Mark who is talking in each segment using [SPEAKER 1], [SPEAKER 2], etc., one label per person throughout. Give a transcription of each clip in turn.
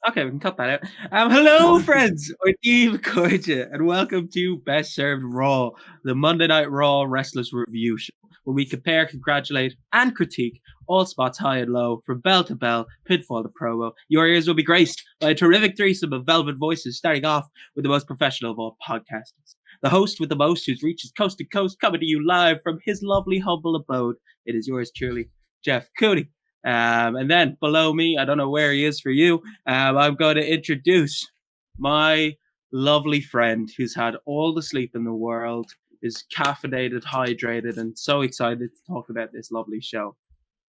[SPEAKER 1] Okay, we can cut that out. Hello, friends. I'm Steve Corja, and welcome to Best Served Raw, the Monday Night Raw Wrestlers Review Show, where we compare, congratulate, and critique all spots high and low, from bell to bell, pinfall to promo. Your ears will be graced by a terrific threesome of velvet voices, starting off with the most professional of all podcasters, the host with the most, whose reaches coast to coast, coming to you live from his lovely, humble abode. It is yours truly, Jeff Cooney. And then below me, I don't know where he is for you. I'm going to introduce my lovely friend who's had all the sleep in the world, is caffeinated, hydrated, and so excited to talk about this lovely show.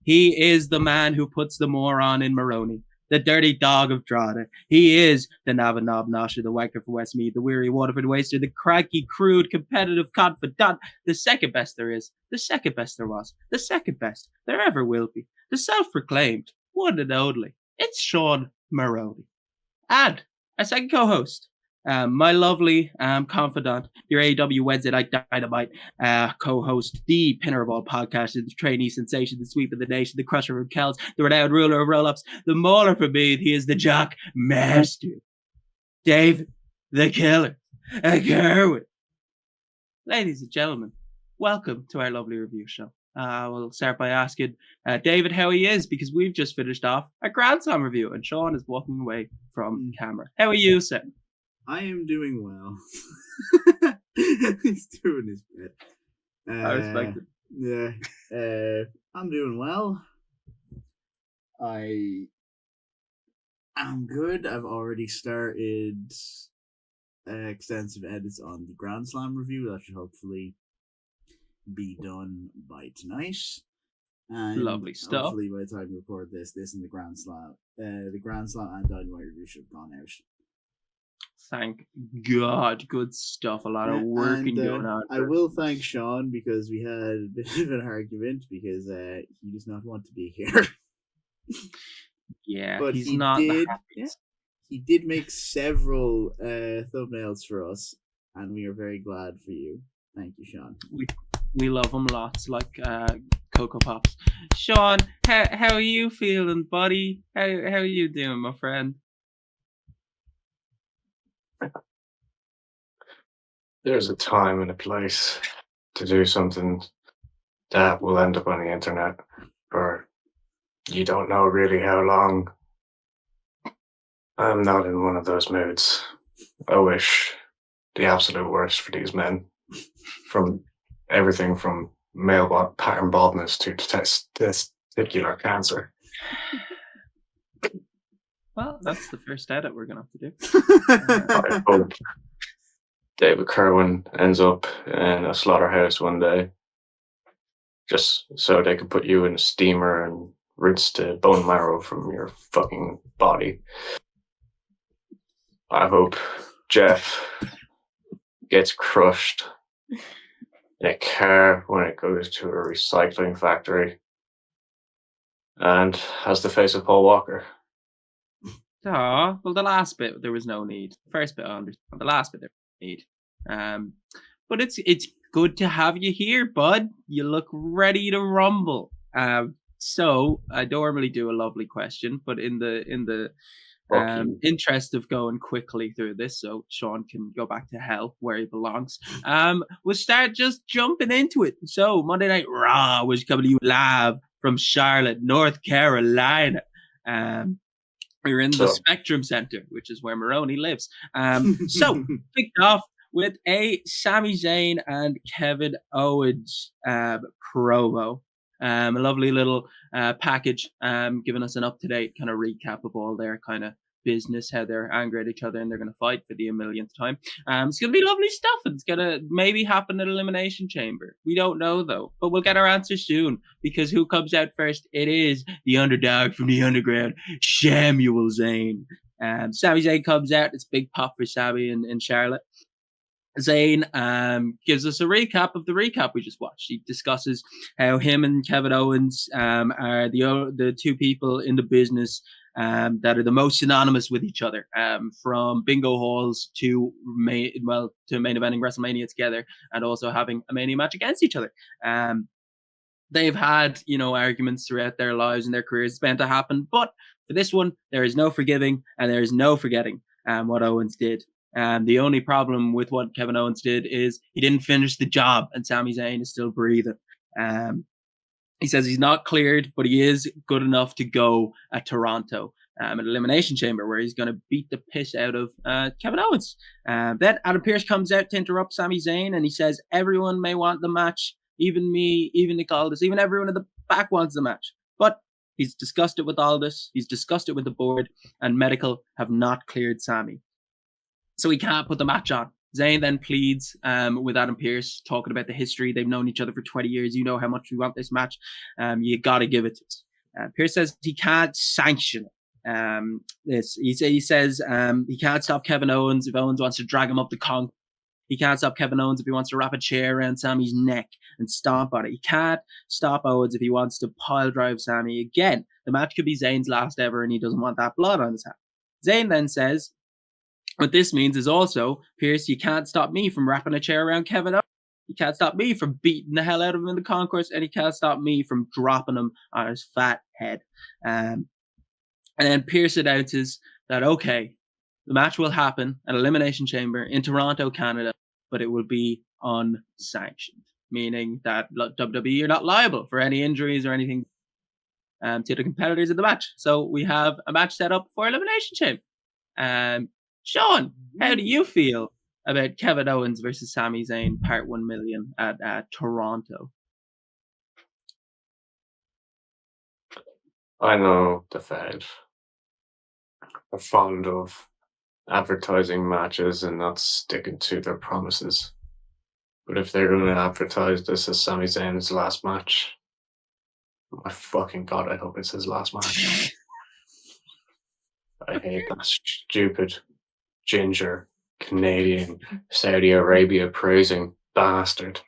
[SPEAKER 1] He is the man who puts the moron in Maroney, the dirty dog of Drogheda. He is the Nava Knob Nosher, the wanker for Westmeath, the weary Waterford waster, the cranky, crude, competitive confidant, the second best there is, the second best there was, the second best there ever will be, the self-proclaimed, one and only. It's Sean Maroney. And our second co-host, my lovely confidant, your AEW Wednesday Night Dynamite co-host, the pinner of all podcasters, the trainee sensation, the sweep of the nation, the crusher of Kells, the renowned ruler of roll-ups, the mauler for me. He is the jock master, David the Killer Kerwin. Ladies and gentlemen, welcome to our lovely review show. We'll start by asking David how he is, because we've just finished off a Grand Slam review and Sean is walking away from camera. How are you, sir?
[SPEAKER 2] I am doing well. He's doing his bit.
[SPEAKER 1] I respect it.
[SPEAKER 2] Yeah. I'm doing well. I am good. I've already started extensive edits on the Grand Slam review. That should hopefully be done by tonight. And
[SPEAKER 1] lovely stuff.
[SPEAKER 2] Hopefully by the time we record this and the Grand Slam and Dynamite review should have gone out.
[SPEAKER 1] Thank God. Good stuff. A lot of work going on.
[SPEAKER 2] I will thank Sean, because we had a bit of an argument, because he does not want to be here.
[SPEAKER 1] Yeah,
[SPEAKER 2] but
[SPEAKER 1] he's
[SPEAKER 2] he
[SPEAKER 1] not
[SPEAKER 2] did,
[SPEAKER 1] the happiest.
[SPEAKER 2] He did make several thumbnails for us, and we are very glad for you. Thank you, Sean.
[SPEAKER 1] We love him lots, like Cocoa Pops. Sean, how are you feeling, buddy? How are you doing, my friend?
[SPEAKER 3] There's a time and a place to do something that will end up on the internet, or you don't know really how long. I'm not in one of those moods. I wish the absolute worst for these men, from everything from male pattern baldness to testicular cancer.
[SPEAKER 1] Well, that's the first edit we're going to have to do.
[SPEAKER 3] I hope David Kerwin ends up in a slaughterhouse one day, just so they can put you in a steamer and rinse the bone marrow from your fucking body. I hope Jeff gets crushed in a car when it goes to a recycling factory and has the face of Paul Walker.
[SPEAKER 1] Oh, well, the last bit there was no need. The first bit I understand. The last bit there was no need. But it's good to have you here, bud. You look ready to rumble. So I normally do a lovely question, but in the interest of going quickly through this, so Sean can go back to hell where he belongs, we'll start just jumping into it. So Monday Night Raw was coming to you live from Charlotte, North Carolina. We're in the Spectrum Center, which is where Maroney lives. So kicked off with a Sami Zayn and Kevin Owens promo. A lovely little package, giving us an up-to-date kind of recap of all their kind of business, how they're angry at each other and they're going to fight for the millionth time. It's going to be lovely stuff. It's going to maybe happen at Elimination Chamber. We don't know, though, but we'll get our answer soon, because who comes out first? It is the underdog from the underground, Samuel Zayn. Sami Zayn comes out. It's a big pop for Sami in Charlotte. Zayn gives us a recap of the recap we just watched. He discusses how him and Kevin Owens are the two people in the business that are the most synonymous with each other, from bingo halls to main eventing WrestleMania together, and also having a Mania match against each other. they've had, arguments throughout their lives and their careers. It's bound to happen. But for this one, there is no forgiving and there is no forgetting what Owens did. The only problem with what Kevin Owens did is he didn't finish the job, and Sami Zayn is still breathing. He says he's not cleared, but he is good enough to go at Toronto at Elimination Chamber, where he's going to beat the piss out of Kevin Owens. Then Adam Pearce comes out to interrupt Sami Zayn, and he says everyone may want the match, even me, even Nick Aldis, even everyone in the back wants the match. But he's discussed it with Aldis, he's discussed it with the board, and medical have not cleared Sami. So he can't put the match on. Zayn then pleads with Adam Pearce, talking about the history. They've known each other for 20 years. You know how much we want this match. You got to give it to us. Pearce says he can't sanction it. He says he can't stop Kevin Owens if Owens wants to drag him up the concrete. He can't stop Kevin Owens if he wants to wrap a chair around Sami's neck and stomp on it. He can't stop Owens if he wants to pile drive Sami again. The match could be Zayn's last ever, and he doesn't want that blood on his hands. Zayn then says, what this means is also, Pearce, you can't stop me from wrapping a chair around Kevin Owens. You can't stop me from beating the hell out of him in the concourse, and you can't stop me from dropping him on his fat head. And then Pearce announces that, okay, the match will happen at Elimination Chamber in Toronto, Canada, but it will be unsanctioned, meaning that WWE are not liable for any injuries or anything to the competitors in the match. So we have a match set up for Elimination Chamber. Sean, how do you feel about Kevin Owens versus Sami Zayn Part 1 million at Toronto?
[SPEAKER 3] I know the Fed are fond of advertising matches and not sticking to their promises. But if they're going to advertise this as Sami Zayn's last match, my fucking God, I hope it's his last match. I hate that stupid ginger Canadian Saudi Arabia praising bastard.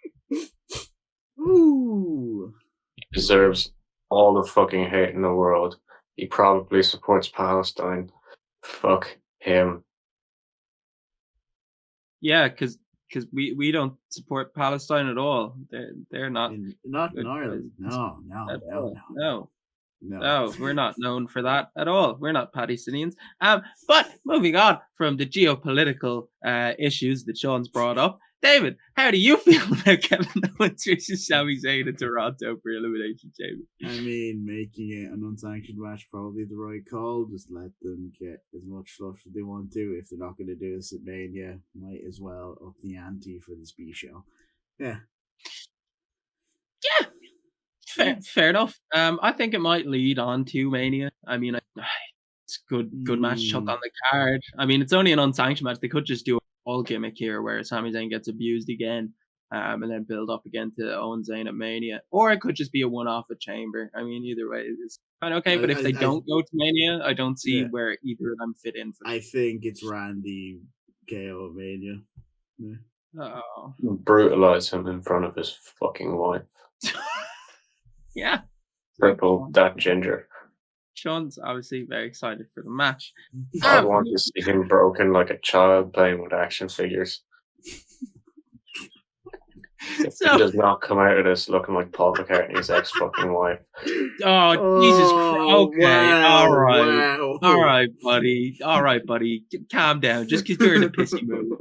[SPEAKER 2] Ooh.
[SPEAKER 3] He deserves all the fucking hate in the world. He probably supports Palestine. Fuck him.
[SPEAKER 1] Yeah, because we don't support Palestine at all. They're not
[SPEAKER 2] in Ireland.
[SPEAKER 1] No, we're not known for that at all. We're not Palestinians. But moving on from the geopolitical issues that Sean's brought up, David, how do you feel about Kevin Owens versus Sami Zayn in Toronto for Elimination Chamber?
[SPEAKER 2] I mean, making it an unsanctioned match probably the right call. Just let them get as much fluff as they want to. If they're not going to do this at Mania, might as well up the ante for this B show. Yeah.
[SPEAKER 1] Fair enough. I think it might lead on to Mania. I mean, it's good match to chuck on the card. I mean, it's only an unsanctioned match. They could just do a whole gimmick here where Sami Zayn gets abused again, and then build up again to Owens Zayn at Mania, or it could just be a one-off at Chamber. I mean, either way is kind of okay. But if they don't go to Mania, I don't see where either of them fit in.
[SPEAKER 2] I think it's Randy KO at Mania.
[SPEAKER 3] Yeah. Brutalize him in front of his fucking wife.
[SPEAKER 1] Yeah.
[SPEAKER 3] Triple that ginger.
[SPEAKER 1] Sean's obviously very excited for the match.
[SPEAKER 3] I want to see him broken like a child playing with action figures. If he does not come out of this looking like Paul McCartney's ex-fucking wife.
[SPEAKER 1] Oh, Jesus Christ. Okay,
[SPEAKER 2] wow,
[SPEAKER 1] all right.
[SPEAKER 2] wow.
[SPEAKER 1] All right, buddy. Calm down. Just because you're in a pissy mood.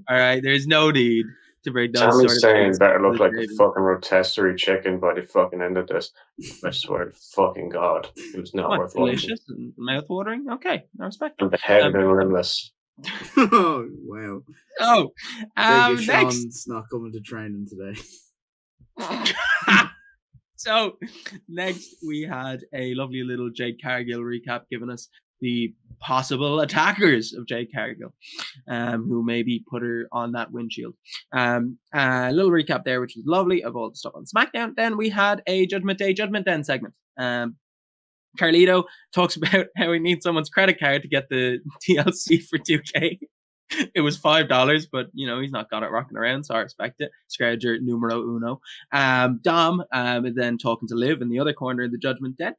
[SPEAKER 1] All right, there's no need to break those
[SPEAKER 3] Sami
[SPEAKER 1] sort of
[SPEAKER 3] Zayn
[SPEAKER 1] things.
[SPEAKER 3] better look like a fucking rotisserie chicken by the fucking end of this. I swear to fucking God. It was not worth watching.
[SPEAKER 1] Delicious and mouth-watering? Okay, I respect
[SPEAKER 3] And beheaded and rimless.
[SPEAKER 2] Oh, wow.
[SPEAKER 1] Oh,
[SPEAKER 2] Next.
[SPEAKER 1] next.
[SPEAKER 2] Sean's not coming to training today.
[SPEAKER 1] So, next we had a lovely little Jade Cargill recap giving us the possible attackers of Jade Cargill, who maybe put her on that windshield. A little recap there, which was lovely, of all the stuff on SmackDown. Then we had a Judgment Day, Judgment Den segment. Carlito talks about how he needs someone's credit card to get the DLC for 2K. It was $5, but he's not got it rocking around, so I respect it. Scrouger numero uno. Dom then talking to Liv in the other corner of the Judgment Den.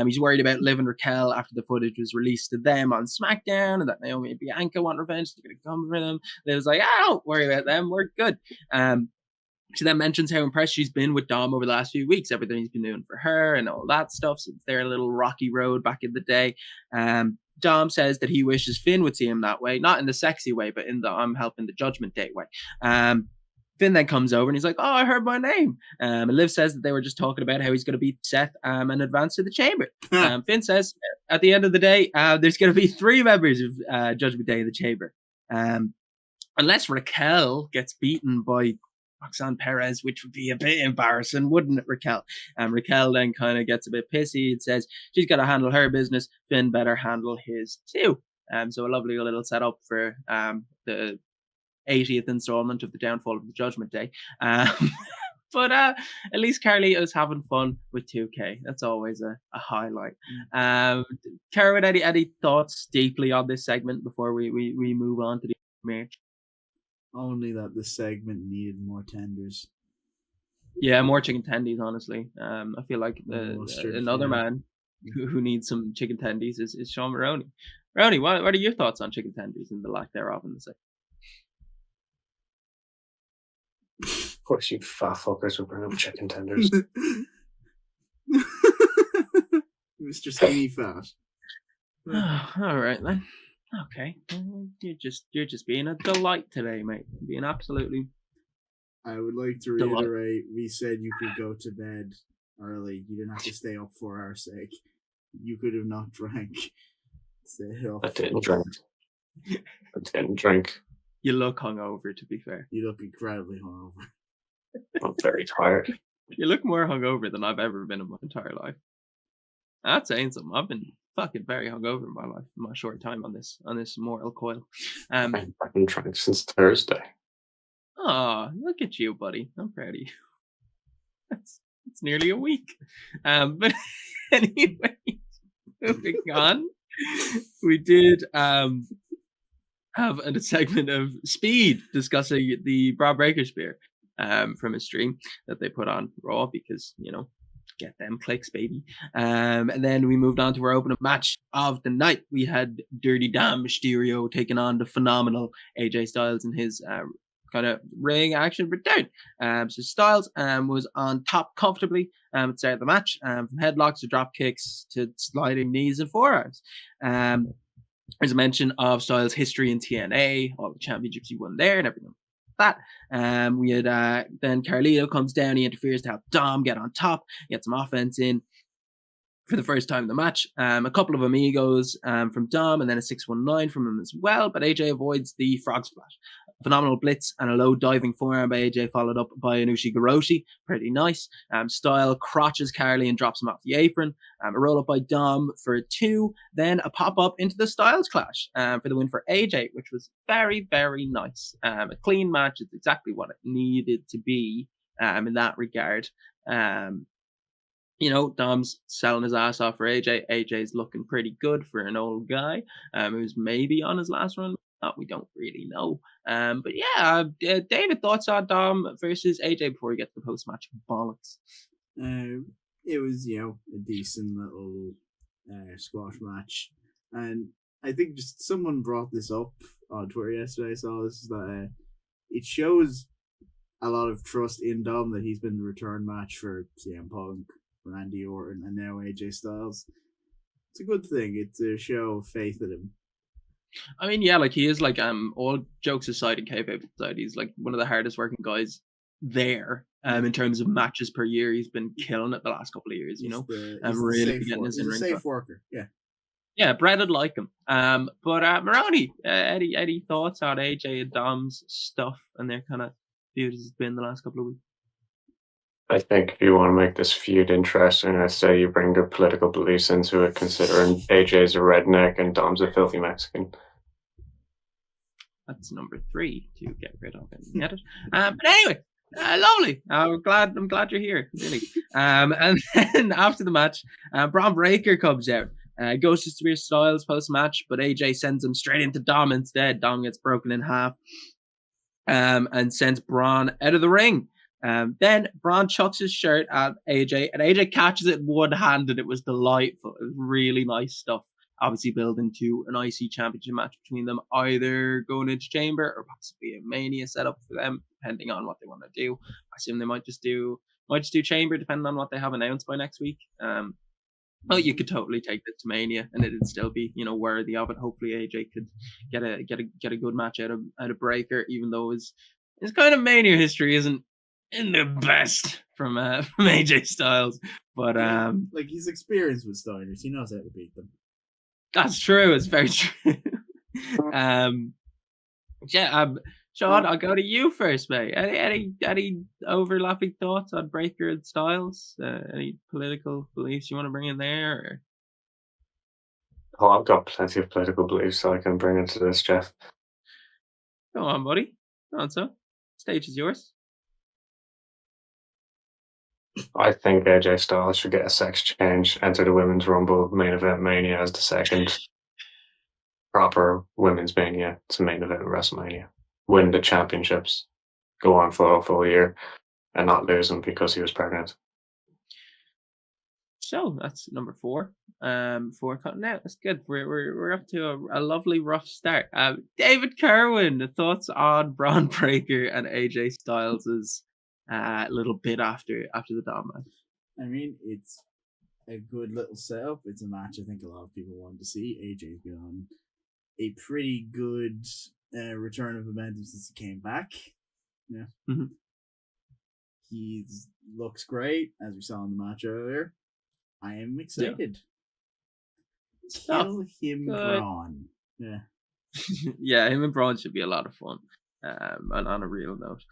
[SPEAKER 1] He's worried about Liv and Raquel after the footage was released to them on SmackDown, and that Naomi and Bianca want revenge. They're going to come for them. Liv's like, don't worry about them. We're good. She then mentions how impressed she's been with Dom over the last few weeks, everything he's been doing for her and all that stuff since their little rocky road back in the day. Dom says that he wishes Finn would see him that way, not in the sexy way, but in the I'm helping the Judgment Day way. Finn then comes over and he's like, "Oh, I heard my name." And Liv says that they were just talking about how he's going to beat Seth and advance to the chamber. Finn says at the end of the day, there's going to be 3 members of Judgment Day in the chamber. Unless Raquel gets beaten by Roxanne Perez, which would be a bit embarrassing, wouldn't it, Raquel? Raquel then kind of gets a bit pissy and says she's got to handle her business. Finn better handle his too. So a lovely little setup for the 80th installment of the downfall of the Judgment Day. But at least Carlito's having fun with 2K. That's always a highlight. Kerwin, any thoughts deeply on this segment before we move on to the match?
[SPEAKER 2] Only that the segment needed more tenders.
[SPEAKER 1] Yeah, more chicken tendies, honestly. I feel like another man who needs some chicken tendies is Sean Maroney. Maroney, what are your thoughts on chicken tendies and the lack thereof in the segment?
[SPEAKER 3] Of course, you fat fuckers will bring up chicken tenders.
[SPEAKER 2] Mr. Skinny Fat.
[SPEAKER 1] All right then. Okay, you're just being a delight today, mate. Being absolutely.
[SPEAKER 2] I would like to reiterate: we said you could go to bed early. You didn't have to stay up for our sake. You could have not drank. Stay up.
[SPEAKER 3] I didn't drink.
[SPEAKER 1] You look hungover, to be fair.
[SPEAKER 2] You look incredibly hungover.
[SPEAKER 3] I'm very tired.
[SPEAKER 1] You look more hungover than I've ever been in my entire life. That's saying something. I've been fucking very hungover in my life, in my short time on this mortal coil.
[SPEAKER 3] I've been drank since Thursday.
[SPEAKER 1] Oh, look at you, buddy. I'm proud of you. It's nearly a week. But anyway, moving on. We did have a segment of Speed discussing the Bra Breaker Spear from a stream that they put on Raw because, get them clicks, baby. And then we moved on to our opening match of the night. We had Dirty Dom Mysterio taking on the phenomenal AJ Styles in his kind of ring action return. So Styles was on top comfortably at the start of the match, from headlocks to drop kicks to sliding knees and forearms. There's a mention of Styles' history in TNA, all the championships he won there and everything like that. We had then Carlito comes down, he interferes to help Dom get on top, get some offense in for the first time in the match. A couple of amigos from Dom and then a 619 from him as well, but AJ avoids the frog splash. A phenomenal blitz and a low diving forearm by AJ followed up by an Ushi-Goroshi. Pretty nice. Style crotches Carly and drops him off the apron. A roll up by Dom for a 2. Then a pop up into the Styles clash for the win for AJ, which was very, very nice. A clean match is exactly what it needed to be in that regard. Dom's selling his ass off for AJ. AJ's looking pretty good for an old guy who's maybe on his last run. We don't really know. But yeah, David, thoughts on Dom versus AJ before we get to the post-match bollocks?
[SPEAKER 2] It was, a decent little squash match. And I think just someone brought this up on Twitter yesterday. I saw this, that it shows a lot of trust in Dom that he's been the return match for CM Punk, Randy Orton, and now AJ Styles. It's a good thing. It's a show of faith in him.
[SPEAKER 1] I mean, yeah, he is all jokes aside and kayfabe aside, he's one of the hardest working guys there. In terms of matches per year, he's been killing it the last couple of years. Really getting his in ring.
[SPEAKER 2] Safe worker, yeah.
[SPEAKER 1] Yeah, Brad would like him. But Maroney, any thoughts on AJ and Dom's stuff and their kind of feud as it's been the last couple of weeks?
[SPEAKER 3] I think if you want to make this feud interesting, I say you bring the political beliefs into it, considering AJ's a redneck and Dom's a filthy Mexican.
[SPEAKER 1] That's number 3 to get rid of and get it. But anyway, lovely. I'm glad you're here. Really. And then after the match, Bron Breakker comes out. Goes to Spear Styles post match, but AJ sends him straight into Dom instead. Dom gets broken in half, and sends Braun out of the ring. Then Braun chucks his shirt at AJ, and AJ catches it one-handed. It was delightful. It was really nice stuff. obviously build into an IC championship match between them, either going into Chamber or possibly a Mania setup for them, depending on what they want to do. I assume they might just do Chamber, depending on what they have announced by next week. Oh, you could totally take this to Mania, and it'd still be, worthy of it. Hopefully, AJ could get a good match out of Breaker, even though his kind of Mania history isn't in the best from AJ Styles. But
[SPEAKER 2] like he's experienced with Steiners, he knows how to beat them.
[SPEAKER 1] That's true. It's very true. Sean, I'll go to you first, mate. Any overlapping thoughts on Breaker and Styles? Any political beliefs you want to bring in there?
[SPEAKER 3] Or? Oh, I've got plenty of political beliefs so I can bring into this, Jeff.
[SPEAKER 1] Go on, buddy. Go on, so. Stage is yours.
[SPEAKER 3] I think AJ Styles should get a sex change, enter the Women's Rumble main event Mania as the second proper Women's Mania to main event WrestleMania. Win the championships, go on for a full year, and not lose them because he was pregnant.
[SPEAKER 1] So that's number 4. 4 cutting out. That's good. We're up to a lovely rough start. David Kerwin, thoughts on Braun Breaker and AJ Styles' little bit after the Dom match?
[SPEAKER 2] I mean, it's a good little setup. It's a match I think a lot of people want to see. AJ's been on a pretty good return of momentum since he came back. Yeah.
[SPEAKER 1] Mm-hmm.
[SPEAKER 2] He looks great, as we saw in the match earlier. I am excited. Kill him, Braun. Yeah.
[SPEAKER 1] Yeah, him and Braun should be a lot of fun. And on a real note.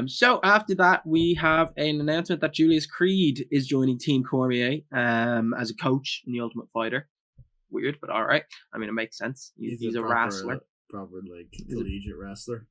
[SPEAKER 1] So after that, we have an announcement that Julius Creed is joining Team Cormier as a coach in the Ultimate Fighter. Weird, but all right. I mean, it makes sense. He's a wrestler.
[SPEAKER 2] Proper collegiate wrestler.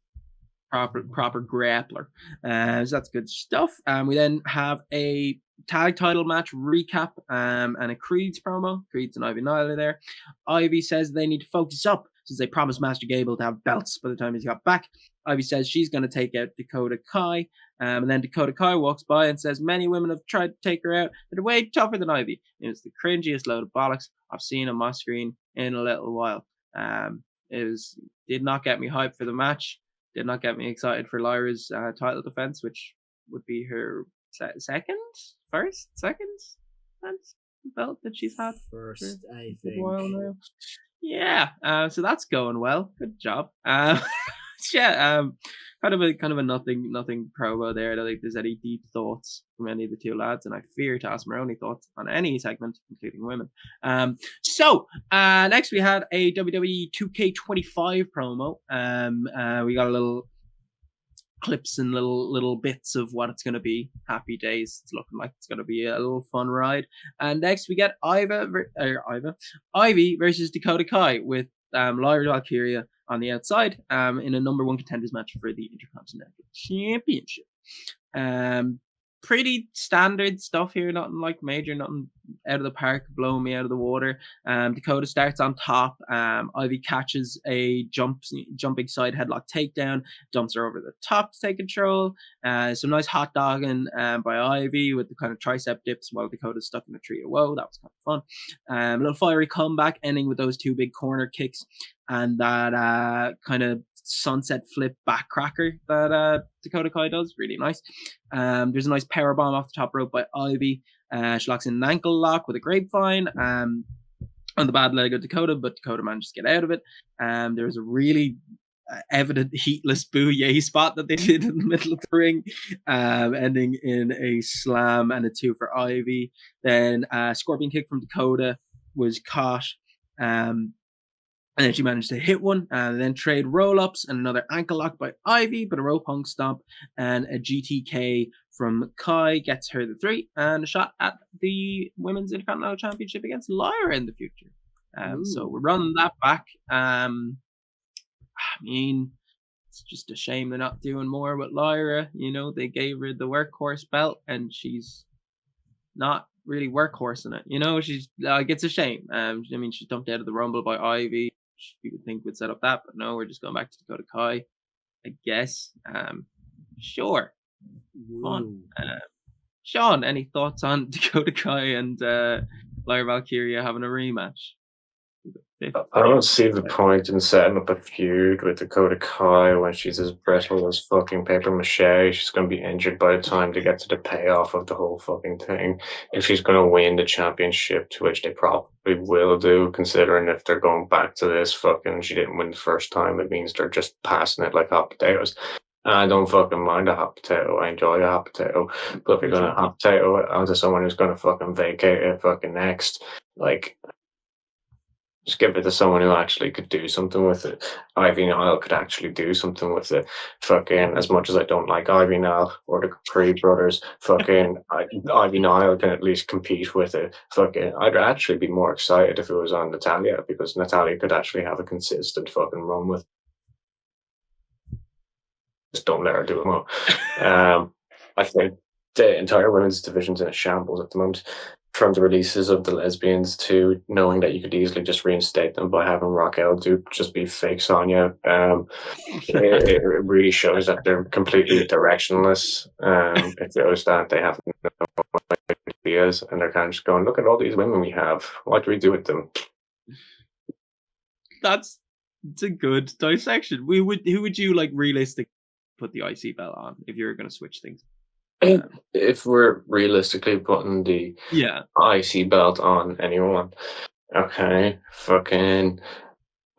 [SPEAKER 1] Proper grappler. So that's good stuff. We then have a tag title match recap and a Creed's promo. Creed's and Ivy Nyler there. Ivy says they need to focus up since they promised Master Gable to have belts by the time he's got back. Ivy says she's going to take out Dakota Kai. And then Dakota Kai walks by and says many women have tried to take her out, but they're way tougher than Ivy. It's the cringiest load of bollocks I've seen on my screen in a little while. Did not get me hyped for the match. Did not get me excited for Lyra's title defense, which would be her second belt that she's had.
[SPEAKER 2] First, I think.
[SPEAKER 1] While now. Yeah, so that's going well. Good job. Kind of a nothing promo there. I don't think there's any deep thoughts from any of the two lads, and I fear to ask my only thoughts on any segment, including women. So next we had a WWE 2K25 promo. We got a little clips and little bits of what it's going to be. Happy days. It's looking like it's going to be a little fun ride. And next we get Ivy versus Dakota Kai with Lyra Valkyria on the outside in a number 1 contenders match for the Intercontinental Championship. Pretty standard stuff here, nothing like major, nothing out of the park, blowing me out of the water. Dakota starts on top. Ivy catches a jumping side headlock takedown, dumps her over the top to take control. Some nice hot dogging by Ivy with the kind of tricep dips while Dakota's stuck in the tree. Whoa, that was kind of fun. A little fiery comeback, ending with those 2 big corner kicks and that kind of sunset flip back cracker that Dakota Kai does. Really nice. There's a nice power bomb off the top rope by Ivy. She locks in an ankle lock with a grapevine on the bad leg of Dakota, but Dakota manages to get out of it. There's a really evident heatless booyah spot that they did in the middle of the ring, ending in a slam and a 2 for Ivy. Then scorpion kick from Dakota was caught. And then she managed to hit one, and then trade roll-ups and another ankle lock by Ivy, but a rope hung stomp and a GTK from Kai gets her the 3, and a shot at the Women's Intercontinental Championship against Lyra in the future. So we're running that back. I mean, it's just a shame they're not doing more with Lyra. They gave her the workhorse belt, and she's not really workhorsing it. She's like, it's a shame. I mean, she's dumped out of the Rumble by Ivy. You would think would set up that, but no, we're just going back to Dakota Kai, I guess. Sure. Fun. Sean, any thoughts on Dakota Kai and Lyra Valkyria having a rematch?
[SPEAKER 3] I don't see the point in setting up a feud with Dakota Kai when she's as brittle as fucking paper mache. She's going to be injured by the time they get to the payoff of the whole fucking thing. If she's going to win the championship, to which they probably will do, considering if they're going back to this fucking she didn't win the first time, it means they're just passing it like hot potatoes. And I don't fucking mind a hot potato. I enjoy a hot potato. But if you're going to hot potato it onto someone who's going to fucking vacate it fucking next, like, just give it to someone who actually could do something with it. Ivy Nile could actually do something with it. Fucking, as much as I don't like Ivy Nile or the Capri brothers, fucking Ivy Nile can at least compete with it. Fucking, I'd actually be more excited if it was on Natalia, because Natalia could actually have a consistent fucking run with. Just don't let her do it more. I think the entire women's division's in a shambles at the moment. From the releases of the lesbians to knowing that you could easily just reinstate them by having Raquel do just be fake Sonya. It really shows that they're completely directionless. It shows that they have no ideas and they're kind of just going, look at all these women we have. What do we do with them?
[SPEAKER 1] It's a good dissection. Who would you like realistically put the IC belt on if you're going to switch things?
[SPEAKER 3] If we're realistically putting the IC belt on anyone, okay, fucking,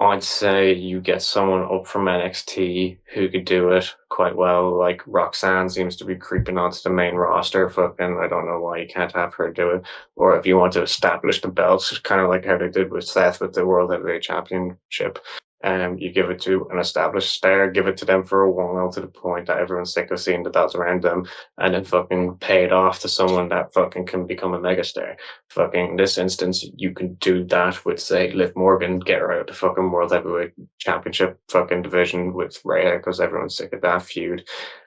[SPEAKER 3] I'd say you get someone up from NXT who could do it quite well. Like Roxanne seems to be creeping onto the main roster. Fucking, I don't know why you can't have her do it. Or if you want to establish the belts, kind of like how they did with Seth with the World Heavyweight Championship. You give it to an established star, give it to them for a while to the point that everyone's sick of seeing the belts around them, and then fucking pay it off to someone that fucking can become a megastar. Fucking, in this instance, you can do that with, say, Liv Morgan, get her out of the fucking World Heavyweight Championship fucking division with Rhea, because everyone's sick of that feud.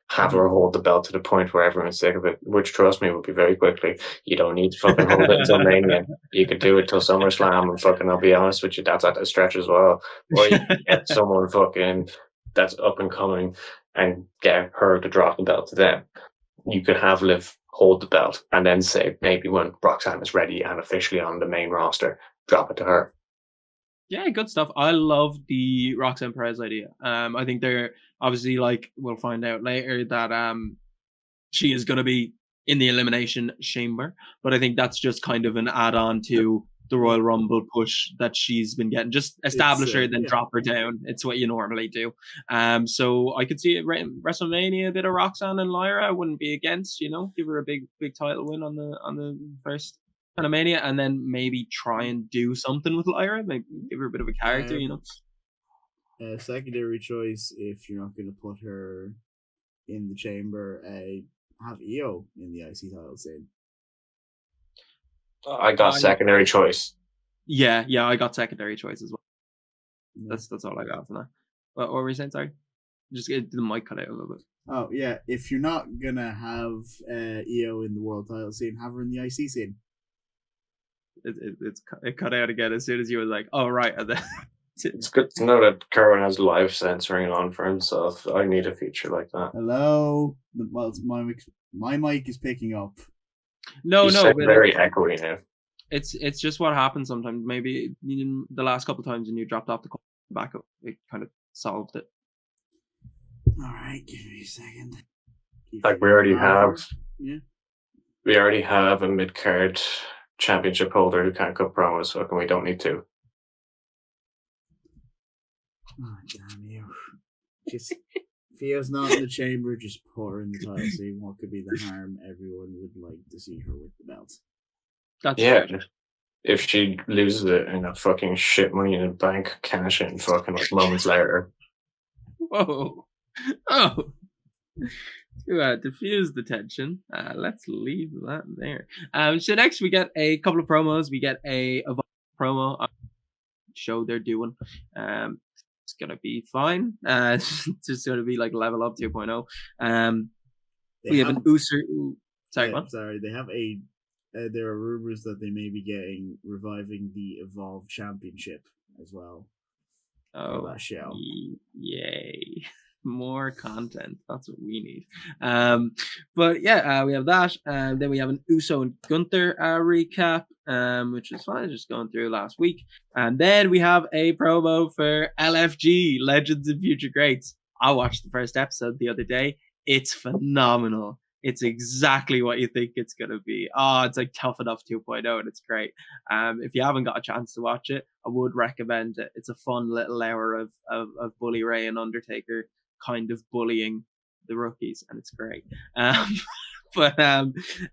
[SPEAKER 3] Have her hold the belt to the point where everyone's sick of it, which, trust me, will be very quickly. You don't need to fucking hold it until Mania. You could do it till SummerSlam, and fucking, I'll be honest with you, that's at a stretch as well. Or you can get someone fucking that's up and coming and get her to drop the belt to them. You could have Liv hold the belt and then say, maybe when Roxanne is ready and officially on the main roster, drop it to her.
[SPEAKER 1] Yeah, good stuff. I love the Roxanne Perez idea. I think they're obviously, like, we'll find out later that she is going to be in the Elimination Chamber, but I think that's just kind of an add-on to the Royal Rumble push that she's been getting. Just establish her, then drop her down. It's what you normally do. So I could see it WrestleMania, a bit of Roxanne and Lyra. I wouldn't be against, give her a big title win on the first kind of Mania, and then maybe try and do something with Lyra, maybe give her a bit of a character,
[SPEAKER 2] Secondary choice, if you're not going to put her in the chamber, have Io in the IC title scene.
[SPEAKER 3] I got secondary choice.
[SPEAKER 1] Yeah, I got secondary choice as well. Yeah. That's all I got for that. What were you saying? Sorry, just get the mic cut out a little bit.
[SPEAKER 2] Oh yeah, if you're not gonna have Io in the world title scene, have her in the IC scene.
[SPEAKER 1] It cut out again as soon as you were like, oh right. And then
[SPEAKER 3] it's good to know that Kerwin has live censoring on for himself. I need a feature like that.
[SPEAKER 2] Hello, well, my mic is picking up.
[SPEAKER 1] No,
[SPEAKER 3] very echoey now.
[SPEAKER 1] It's just what happens sometimes. Maybe the last couple of times when you dropped off the call back up, it kind of solved it.
[SPEAKER 2] All right, give me a second.
[SPEAKER 3] Like we already have a mid-card championship holder who can't cut promos, so we don't need to.
[SPEAKER 2] Oh, damn you. Just, if Io's not in the chamber, just put her in the title scene. What could be the harm? Everyone would like to see her with the belt.
[SPEAKER 3] That's if she loses it in a fucking shit Money in the Bank cash in fucking like moments later.
[SPEAKER 1] Whoa. Oh. To diffuse the tension, let's leave that there. So next we get a couple of promos. We get a promo show they're doing. It's gonna be fine. It's just gonna be like Level Up 2.0. We have an Uso. Sorry, what?
[SPEAKER 2] Sorry, they have there are rumors that they may be reviving the Evolve Championship as well.
[SPEAKER 1] Oh,
[SPEAKER 2] that show.
[SPEAKER 1] Yay! More content. That's what we need. But yeah, we have that. Then we have an Uso and Gunther recap, which is fine, just going through last week. And then we have a promo for LFG, Legends and Future Greats. I watched the first episode the other day. It's phenomenal. It's exactly what you think it's going to be. Oh, it's like Tough Enough 2.0, and it's great. If you haven't got a chance to watch it, I would recommend it. It's a fun little hour of Bully Ray and Undertaker kind of bullying the rookies, and it's great. But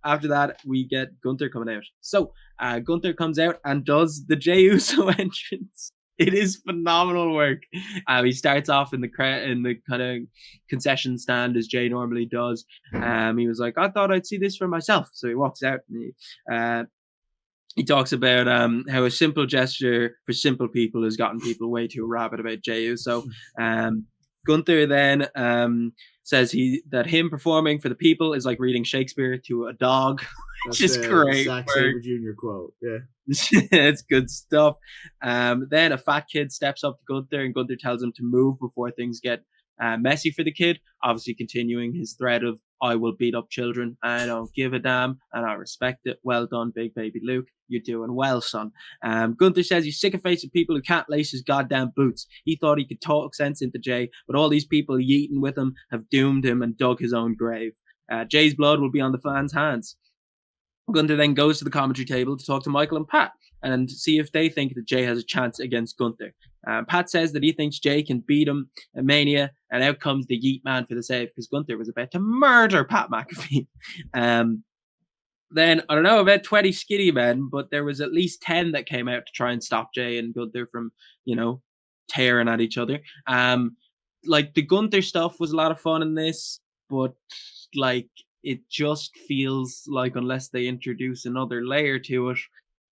[SPEAKER 1] after that, we get Gunther coming out. So Gunther comes out and does the Jey Uso entrance. It is phenomenal work. He starts off in the kind of concession stand as Jay normally does. He was like, I thought I'd see this for myself. So he walks out and he talks about how a simple gesture for simple people has gotten people way too rabid about Jey Uso. Gunther then says that him performing for the people is like reading Shakespeare to a dog, which is great.
[SPEAKER 2] Zack Sabre Jr. quote. Yeah.
[SPEAKER 1] It's good stuff. Then a fat kid steps up to Gunther, and Gunther tells him to move before things get messy for the kid. Obviously continuing his thread of, I will beat up children. I don't give a damn, and I respect it. Well done, big baby Luke. You're doing well, son. Gunther says he's sick of facing people who can't lace his goddamn boots. He thought he could talk sense into Jay, but all these people yeeting with him have doomed him and dug his own grave. Jay's blood will be on the fans' hands. Gunther then goes to the commentary table to talk to Michael and Pat and see if they think that Jay has a chance against Gunther. Pat says that he thinks Jay can beat him at Mania, and out comes the Yeetman for the save because Gunther was about to murder Pat McAfee. Then, I don't know about 20 skinny men, but there was at least 10 that came out to try and stop Jay and Gunther from, tearing at each other. Like, the Gunther stuff was a lot of fun in this, but, like, it just feels like unless they introduce another layer to it,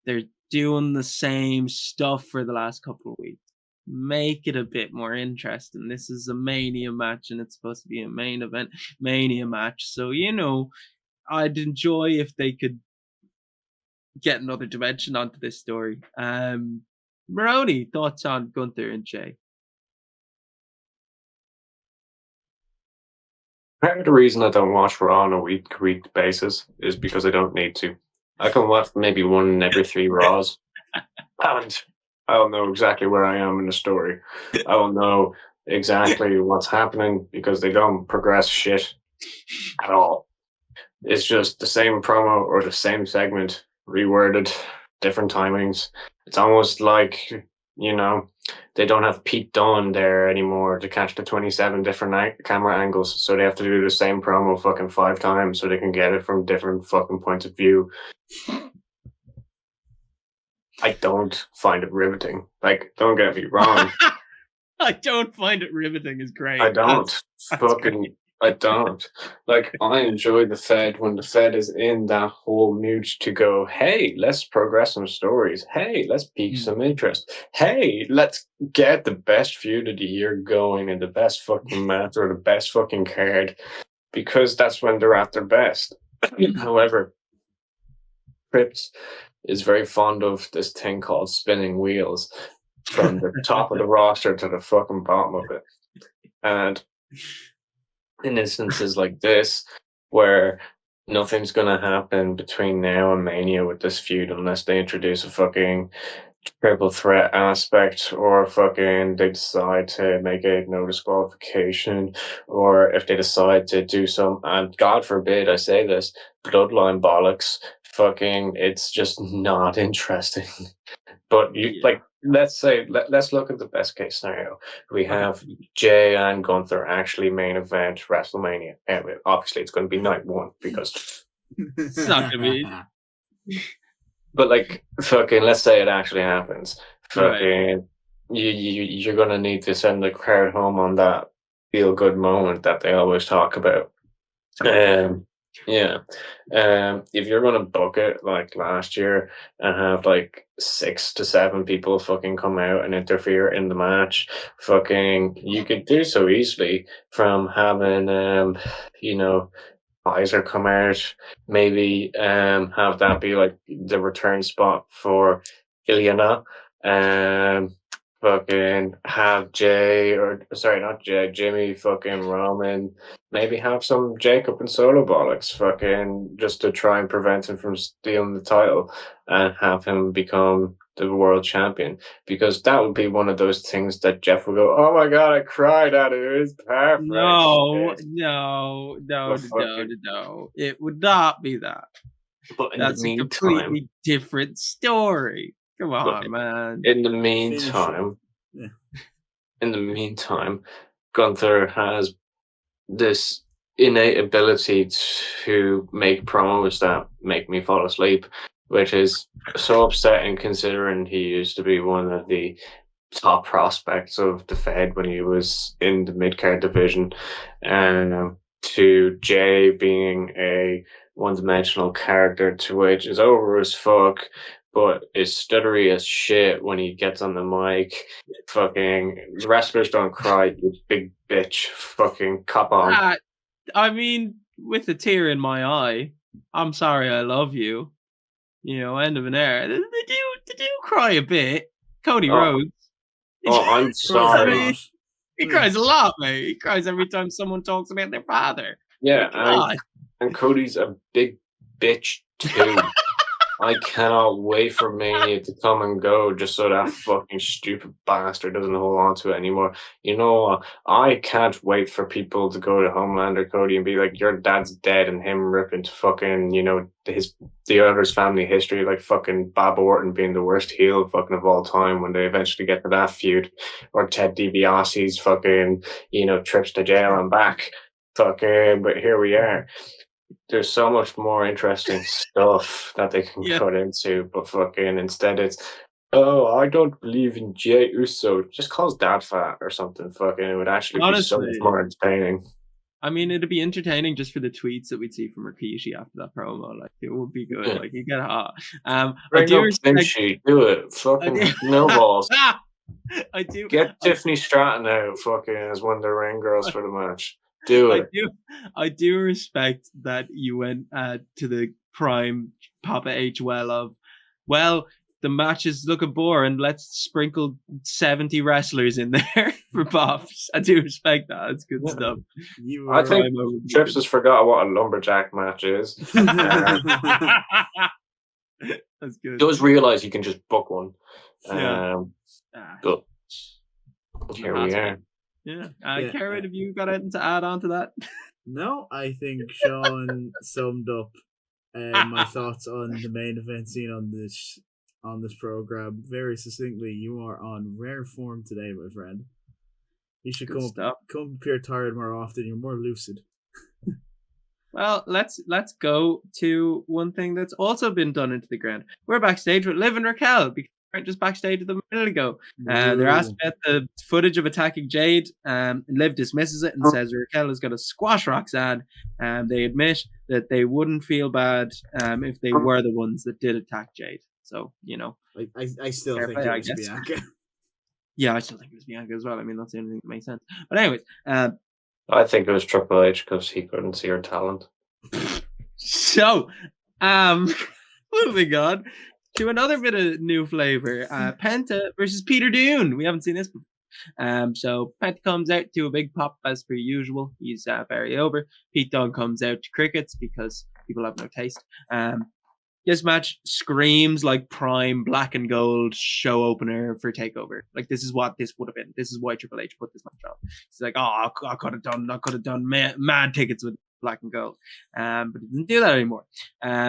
[SPEAKER 1] they're doing the same stuff for the last couple of weeks. Make it a bit more interesting. This is a Mania match, and it's supposed to be a main event Mania match. So, I'd enjoy if they could get another dimension onto this story. Maroney, thoughts on Gunther and Jay?
[SPEAKER 3] Part of the reason I don't watch Raw on a week-to-week basis is because I don't need to. I can watch maybe one every 3 Raws, and I'll know exactly where I am in the story. I will know exactly what's happening because they don't progress shit at all. It's just the same promo or the same segment reworded, different timings. It's almost like, they don't have Pete Dunne there anymore to catch the 27 different camera angles, so they have to do the same promo fucking 5 times so they can get it from different fucking points of view. I don't find it riveting. Like, don't get me wrong.
[SPEAKER 1] I don't find it riveting is great.
[SPEAKER 3] I don't. I don't. Like, I enjoy the Fed when the Fed is in that whole mood to go, hey, let's progress some stories. Hey, let's pique some interest. Hey, let's get the best feud of the year going and the best fucking match or the best fucking card, because that's when they're at their best. However, Cripps is very fond of this thing called spinning wheels from the top of the roster to the fucking bottom of it. And in instances like this, where nothing's going to happen between now and Mania with this feud unless they introduce a fucking triple threat aspect, or fucking they decide to make a no disqualification, or if they decide to do some, and God forbid I say this, bloodline bollocks, fucking, it's just not interesting. But let's look at the best case scenario. We have Jay and Gunther actually main event WrestleMania. Anyway, obviously it's going to be night 1 because
[SPEAKER 1] it's not going to be.
[SPEAKER 3] But fucking, let's say it actually happens. Fucking, you're going to need to send the crowd home on that feel good moment that they always talk about. If you're going to book it like last year and have 6 to 7 people fucking come out and interfere in the match, fucking, you could do so easily from having Pfizer come out, maybe have that be the return spot for Ilyana, fucking have Jimmy fucking Roman, maybe have some Jacob and Solo bollocks fucking just to try and prevent him from stealing the title and have him become the world champion, because that would be one of those things that Jeff would go, oh my god, I cried at it. It was perfect.
[SPEAKER 1] No,
[SPEAKER 3] shit."
[SPEAKER 1] no, no,
[SPEAKER 3] But
[SPEAKER 1] no,
[SPEAKER 3] fucking-
[SPEAKER 1] no. It would not be that.
[SPEAKER 3] But in
[SPEAKER 1] That's
[SPEAKER 3] the
[SPEAKER 1] a
[SPEAKER 3] meantime,
[SPEAKER 1] completely different story. Come on, man.
[SPEAKER 3] in the
[SPEAKER 2] Finish it.
[SPEAKER 3] meantime,
[SPEAKER 2] Yeah.
[SPEAKER 3] in the meantime, Gunther has this innate ability to make promos that make me fall asleep, which is so upsetting considering he used to be one of the top prospects of the Fed when he was in the mid-card division, and to Jay being a one-dimensional character to which is over as fuck, but is stuttery as shit when he gets on the mic. Fucking wrestlers don't cry, you big bitch. Fucking cop on.
[SPEAKER 1] I mean, with a tear in my eye, I'm sorry, I love you. You know, end of an era. They do cry a bit. Cody
[SPEAKER 3] Oh.
[SPEAKER 1] Rhodes.
[SPEAKER 3] Oh, I'm
[SPEAKER 2] Cries a
[SPEAKER 3] sorry.
[SPEAKER 2] lot.
[SPEAKER 1] He cries a lot, mate. He cries every time someone talks about their father.
[SPEAKER 3] Yeah,
[SPEAKER 1] Come on.
[SPEAKER 3] and Cody's a big bitch too. I cannot wait for Mania to come and go just so that fucking stupid bastard doesn't hold on to it anymore. You know what? I can't wait for people to go to Homelander Cody and be like, your dad's dead, and him ripping to fucking, you know, the other's family history, like fucking Bob Orton being the worst heel fucking of all time when they eventually get to that feud, or Ted DiBiase's fucking, you know, trips to jail and back. Fucking, but here we are. There's so much more interesting stuff that they can
[SPEAKER 1] Yeah.
[SPEAKER 3] cut into, but fucking instead it's, oh, I don't believe in Jey Uso. Just call his dad fat or something. Fucking, it would actually be so much
[SPEAKER 1] Honestly.
[SPEAKER 3] more entertaining.
[SPEAKER 1] I mean, it'd be entertaining just for the tweets that we'd see from Rikishi after that promo. Like, it would be good.
[SPEAKER 3] Yeah.
[SPEAKER 1] Like, you get hot. I
[SPEAKER 3] Bring
[SPEAKER 1] do
[SPEAKER 3] up
[SPEAKER 1] respect.
[SPEAKER 3] Vinci, do it.
[SPEAKER 1] I
[SPEAKER 3] Fucking
[SPEAKER 1] do.
[SPEAKER 3] no balls.
[SPEAKER 1] I do.
[SPEAKER 3] Get Tiffany Stratton out fucking as one of the ring girls for the match. Do it.
[SPEAKER 1] I do respect that you went to the prime Papa H of, well, the match is looking boring. Let's sprinkle 70 wrestlers in there for pops. I do respect that. It's good
[SPEAKER 3] Yeah.
[SPEAKER 1] stuff.
[SPEAKER 2] You
[SPEAKER 3] I
[SPEAKER 2] were
[SPEAKER 3] think Trips has forgot what a lumberjack match is.
[SPEAKER 1] That's good.
[SPEAKER 3] Does realize you can just book one.
[SPEAKER 1] Yeah.
[SPEAKER 3] But here we are.
[SPEAKER 1] Yeah.
[SPEAKER 2] Yeah.
[SPEAKER 1] Karen, have you got anything to add on to that?
[SPEAKER 2] No, I think Sean summed up my thoughts on the main event scene on this program very succinctly. You are on rare form today, my friend. You should
[SPEAKER 1] Good stuff.
[SPEAKER 2] come appear tired more often. You're more lucid.
[SPEAKER 1] Well, let's go to one thing that's also been done into the ground. We're backstage with Liv and Raquel because we weren't just backstage with them a minute ago. They're asked about the footage of attacking Jade. Liv dismisses it and says Raquel is going to squash Roxanne. They admit that they wouldn't feel bad if they were the ones that did attack Jade. So, you know.
[SPEAKER 2] I still think
[SPEAKER 1] play,
[SPEAKER 2] it
[SPEAKER 1] I
[SPEAKER 2] was
[SPEAKER 1] guess.
[SPEAKER 2] Bianca.
[SPEAKER 1] Yeah, I still think it was Bianca as well. I mean, that's the only thing that makes sense. But anyways,
[SPEAKER 3] I think it was Triple H because he couldn't see her talent.
[SPEAKER 1] so, moving on to another bit of new flavor. Penta versus Peter Dune. We haven't seen this before. So Penta comes out to a big pop as per usual. He's very over. Pete Dunne comes out to crickets because people have no taste. This match screams like prime black and gold show opener for TakeOver. Like, this is what this would have been. This is why Triple H put this match on. It's like, oh, I could have done mad tickets with black and gold. But he didn't do that anymore.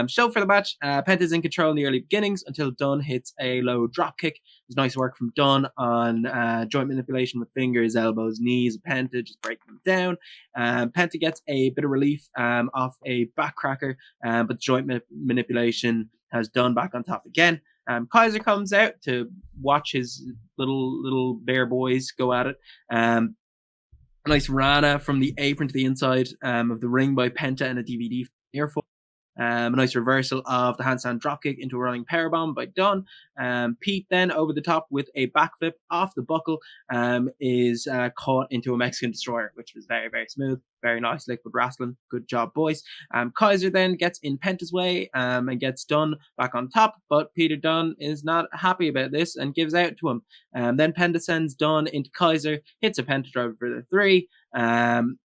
[SPEAKER 1] So for the match, Penta's in control in the early beginnings until Dunne hits a low drop kick. There's nice work from Dunne on joint manipulation with fingers, elbows, knees. Penta just breaking them down. Penta gets a bit of relief off a backcracker, but joint manipulation has Dunne back on top again. Kaiser comes out to watch his little bear boys go at it. Nice Rana from the apron to the inside of the ring by Penta and a DVD earful. A nice reversal of the handstand dropkick into a running powerbomb by Dunn. Pete then over the top with a backflip off the buckle is caught into a Mexican destroyer, which was very, very smooth. Very nice liquid wrestling. Good job, boys. Kaiser then gets in Penta's way and gets Dunn back on top, but Peter Dunn is not happy about this and gives out to him. Then Penta sends Dunn into Kaiser, hits a Penta driver for the 3.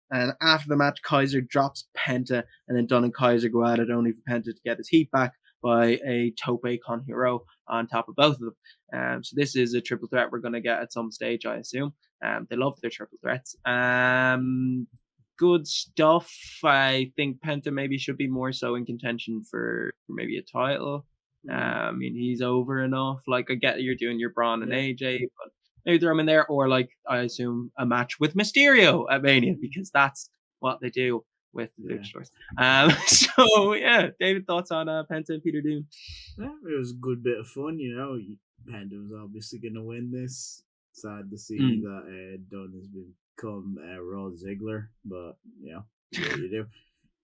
[SPEAKER 1] And after the match, Kaiser drops Penta, and then Dunn and Kaiser go at it, only for Penta to get his heat back by a tope con hero on top of both of them. So this is a triple threat we're going to get at some stage, I assume. They love their triple threats. Good stuff. I think Penta maybe should be more so in contention for maybe a title. I mean, he's over enough. Like, I get you're doing your Braun and AJ, but maybe throw him in there, or like I assume a match with Mysterio at Mania, because that's what they do with the luchadors. So yeah, David, thoughts on Penta and Peter Dunne?
[SPEAKER 2] Yeah, it was a good bit of fun, you know. Penta was obviously going to win this. Sad to see that Dunn has become Raw Ziggler, but you know, what you do.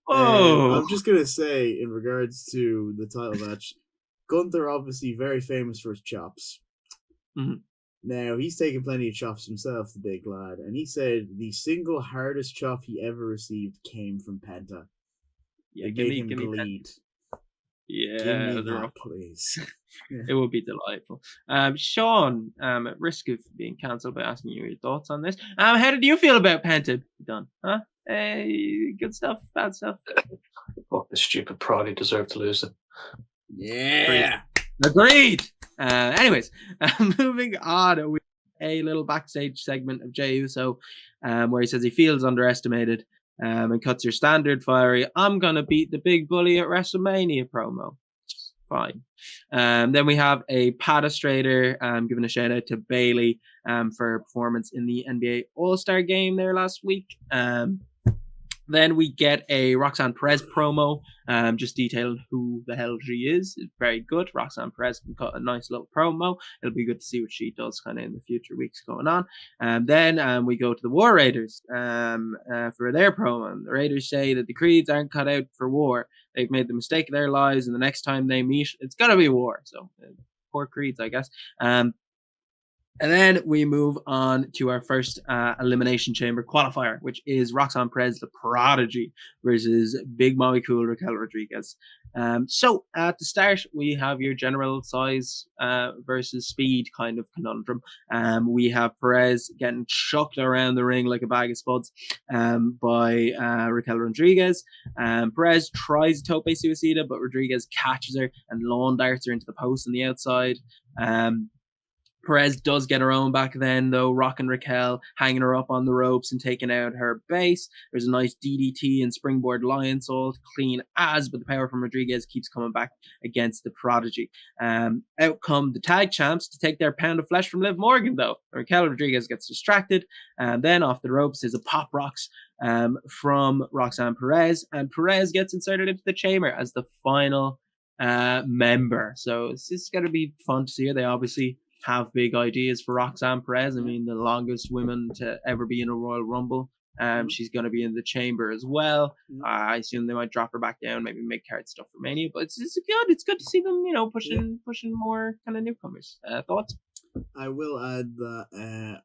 [SPEAKER 2] I'm just going to say, in regards to the title match, Gunther obviously very famous for his chops. Now, he's taken plenty of chops himself, the big lad, and he said the single hardest chop he ever received came from Penta.
[SPEAKER 1] Yeah,
[SPEAKER 2] it
[SPEAKER 1] give
[SPEAKER 2] made
[SPEAKER 1] me
[SPEAKER 2] him bleed.
[SPEAKER 1] Yeah,
[SPEAKER 2] give me that, please.
[SPEAKER 1] It would be delightful. Sean, at risk of being cancelled by asking you your thoughts on this, how did you feel about Penta done? Huh? Good stuff, bad stuff?
[SPEAKER 3] Fuck, the stupid prod, he deserved to lose it.
[SPEAKER 2] Yeah.
[SPEAKER 1] Agreed. Anyways, moving on, we have a little backstage segment of Jey Uso where he says he feels underestimated and cuts your standard fiery "I'm gonna beat the big bully at WrestleMania" promo. Fine. Then we have a Padastrator giving a shout out to Bailey for her performance in the NBA All-Star game there last week. Then we get a Roxanne Perez promo, just detailing who the hell she is. It's very good. Roxanne Perez can cut a nice little promo. It'll be good to see what she does kind of in the future weeks going on. Then we go to the War Raiders for their promo. The Raiders say that the Creeds aren't cut out for war. They've made the mistake of their lives, and the next time they meet, it's going to be war. So poor Creeds, I guess. And then we move on to our first Elimination Chamber qualifier, which is Roxanne Perez, the Prodigy, versus Big Mommy Cool Raquel Rodriguez. So at the start, we have your general size versus speed kind of conundrum. We have Perez getting chucked around the ring like a bag of spuds by Raquel Rodriguez. Perez tries a tope suicida, but Rodriguez catches her and lawn darts her into the post on the outside. Perez does get her own back then, though, rocking Raquel, hanging her up on the ropes and taking out her base. There's a nice DDT and springboard lion salt, clean as, but the power from Rodriguez keeps coming back against the Prodigy. Out come the tag champs to take their pound of flesh from Liv Morgan, though. Raquel Rodriguez gets distracted, and then off the ropes is a pop rocks from Roxanne Perez, and Perez gets inserted into the chamber as the final member. So it's going to be fun to see her. They obviously have big ideas for Roxanne Perez. I mean, the longest woman to ever be in a Royal Rumble. She's going to be in the chamber as well. I assume they might drop her back down, maybe make card stuff for Mania. But it's good. It's good to see them, you know, pushing more kind of newcomers. Thoughts?
[SPEAKER 2] I will add that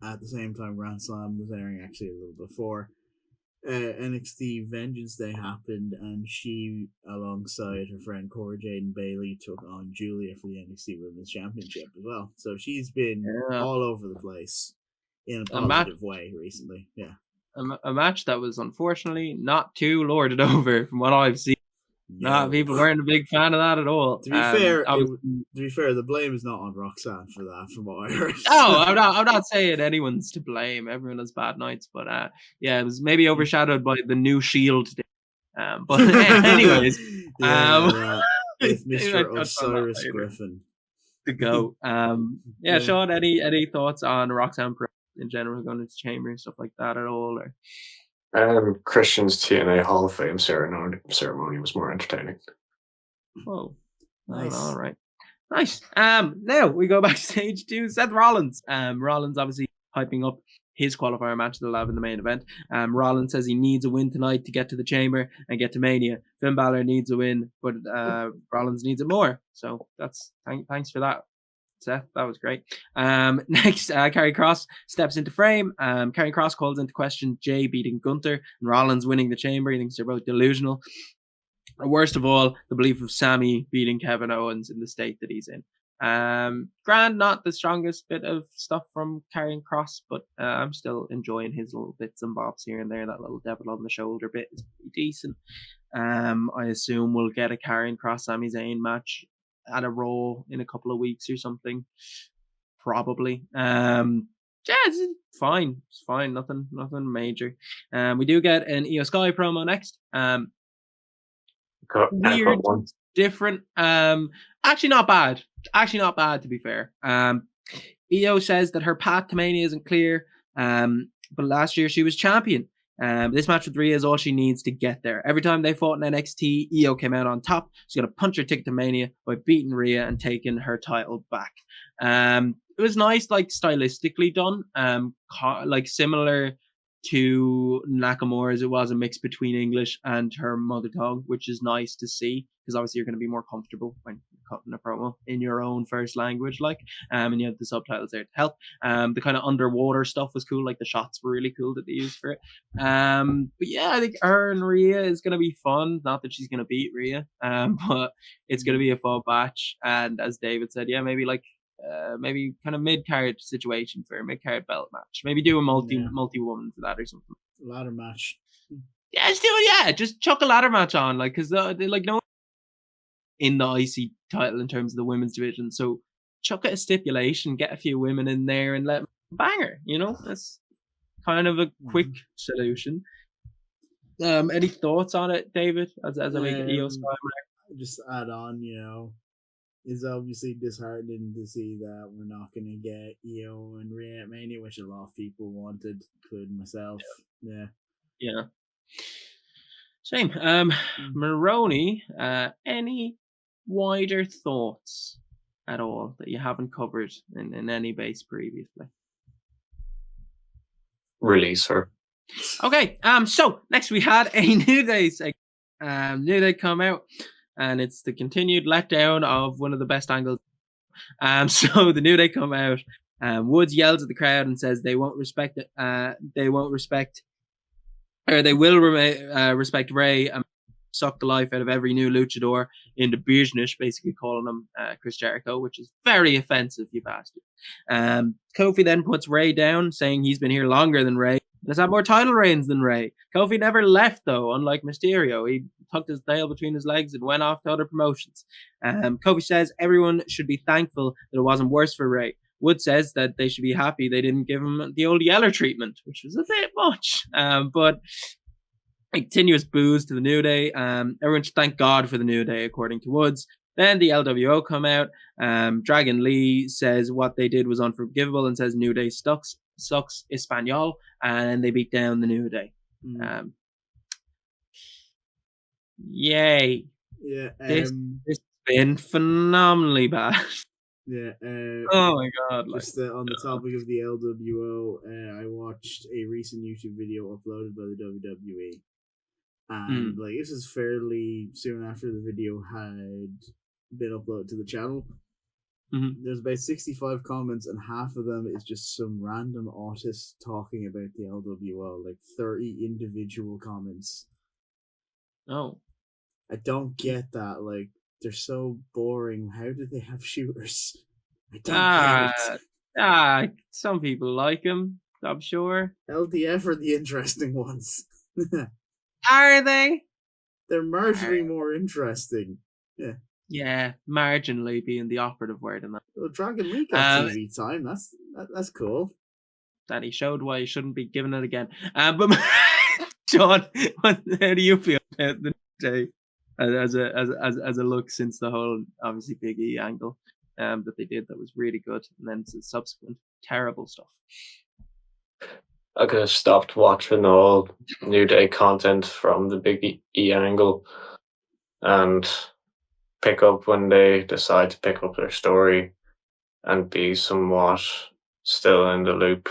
[SPEAKER 2] at the same time, Grand Slam was airing actually a little before. NXT Vengeance Day happened, and she, alongside her friend Cora Jade and Bailey, took on Julia for the NXT Women's Championship as well. So she's been all over the place in a positive way recently. Yeah,
[SPEAKER 1] a match that was unfortunately not too lorded over from what I've seen. No, people weren't a big fan of that at all.
[SPEAKER 2] To be fair, the blame is not on Roxanne for that, from what I heard.
[SPEAKER 1] Oh, I'm not saying anyone's to blame. Everyone has bad nights, but it was maybe overshadowed by the new Shield. But anyways,
[SPEAKER 2] with Mr. Osiris Griffin
[SPEAKER 1] to go. Sean, any thoughts on Roxanne Perez in general, going into chamber and stuff like that at all, or?
[SPEAKER 3] Christian's TNA Hall of Fame ceremony was more entertaining.
[SPEAKER 1] Whoa. Nice. All right. Nice. Now we go backstage to Seth Rollins. Rollins obviously hyping up his qualifier match that they'll have in the main event. Rollins says he needs a win tonight to get to the Chamber and get to Mania. Finn Bálor needs a win, but Rollins needs it more. So that's thanks for that, Seth. That was great. Next, Karrion Kross steps into frame. Karrion Kross calls into question Jay beating Gunther and Rollins winning the Chamber. He thinks they're both delusional. Or worst of all, the belief of Sami beating Kevin Owens in the state that he's in. Grand, not the strongest bit of stuff from Karrion Kross, but I'm still enjoying his little bits and bobs here and there. That little devil on the shoulder bit is pretty decent. I assume we'll get a Karrion Kross Sami Zayn match at a Raw in a couple of weeks or something, probably. Yeah, it's fine. It's fine. Nothing major. We do get an Io Sky promo next. Weird, different. Actually not bad. To be fair. Io says that her path to Mania isn't clear. But last year she was champion. This match with Rhea is all she needs to get there. Every time they fought in NXT, Io came out on top. She's gonna punch her ticket to Mania by beating Rhea and taking her title back. It was nice, like stylistically done. Like similar to Nakamura's, it was a mix between English and her mother tongue, which is nice to see, because obviously you're going to be more comfortable when cutting a promo in your own first language, and you have the subtitles there to help. The kind of underwater stuff was cool, like the shots were really cool that they used for it. But yeah, I think her and Rhea is going to be fun. Not that she's going to beat Rhea, but it's going to be a fun match. And as David said, yeah, maybe kind of mid-card situation for a mid-card belt match. Maybe do a multi-woman for that or something.
[SPEAKER 2] Ladder match.
[SPEAKER 1] Yeah, just do it. Yeah, just chuck a ladder match on, because they like no in the IC title in terms of the women's division. So chuck it a stipulation, get a few women in there, and let them bang her. That's kind of a quick solution. Any thoughts on it, David? As I make Io Sky?
[SPEAKER 2] Just add on, it's obviously disheartening to see that we're not going to get Io and Rhea at Mania, which a lot of people wanted, including myself. Yeah.
[SPEAKER 1] Same. Maroney, any wider thoughts at all that you haven't covered in any base previously?
[SPEAKER 3] Release her.
[SPEAKER 1] Okay. So next we had a New Day segment. New Day come out, and it's the continued letdown of one of the best angles. So the New Day come out. Woods yells at the crowd and says they won't respect it. They will respect Ray and suck the life out of every new luchador in the business, basically calling him Chris Jericho, which is very offensive, you bastard. Kofi then puts Ray down, saying he's been here longer than Ray. Has had more title reigns than Ray. Kofi never left, though, unlike Mysterio. He tucked his tail between his legs and went off to other promotions. Kofi says everyone should be thankful that it wasn't worse for Ray. Wood says that they should be happy they didn't give him the old Yeller treatment, which was a bit much. But continuous boos to the New Day. Everyone should thank God for the New Day, according to Woods. Then the LWO come out. Dragon Lee says what they did was unforgivable and says New Day sucks Espanol, and they beat down the New Day. Yay.
[SPEAKER 2] Yeah.
[SPEAKER 1] This has been phenomenally bad.
[SPEAKER 2] Yeah.
[SPEAKER 1] Oh my God.
[SPEAKER 2] Just on the topic of the LWO, I watched a recent YouTube video uploaded by the WWE. And this is fairly soon after the video had been uploaded to the channel. There's about 65 comments, and half of them is just some random artist talking about the LWO, 30 individual comments.
[SPEAKER 1] Oh.
[SPEAKER 2] I don't get that. They're so boring. How do they have shooters? I don't get it.
[SPEAKER 1] Some people like them, I'm sure.
[SPEAKER 2] LDF are the interesting ones.
[SPEAKER 1] Are they?
[SPEAKER 2] They're marginally more interesting. Yeah.
[SPEAKER 1] Yeah, marginally being the operative word in that.
[SPEAKER 2] Well, Dragon Lee got TV time. That's cool.
[SPEAKER 1] That he showed why he shouldn't be giving it again. But John, how do you feel about the day as a look since the whole obviously Big E angle that they did that was really good, and then the subsequent terrible stuff?
[SPEAKER 3] I could have stopped watching all New Day content from the Big E angle and pick up when they decide to pick up their story and be somewhat still in the loop.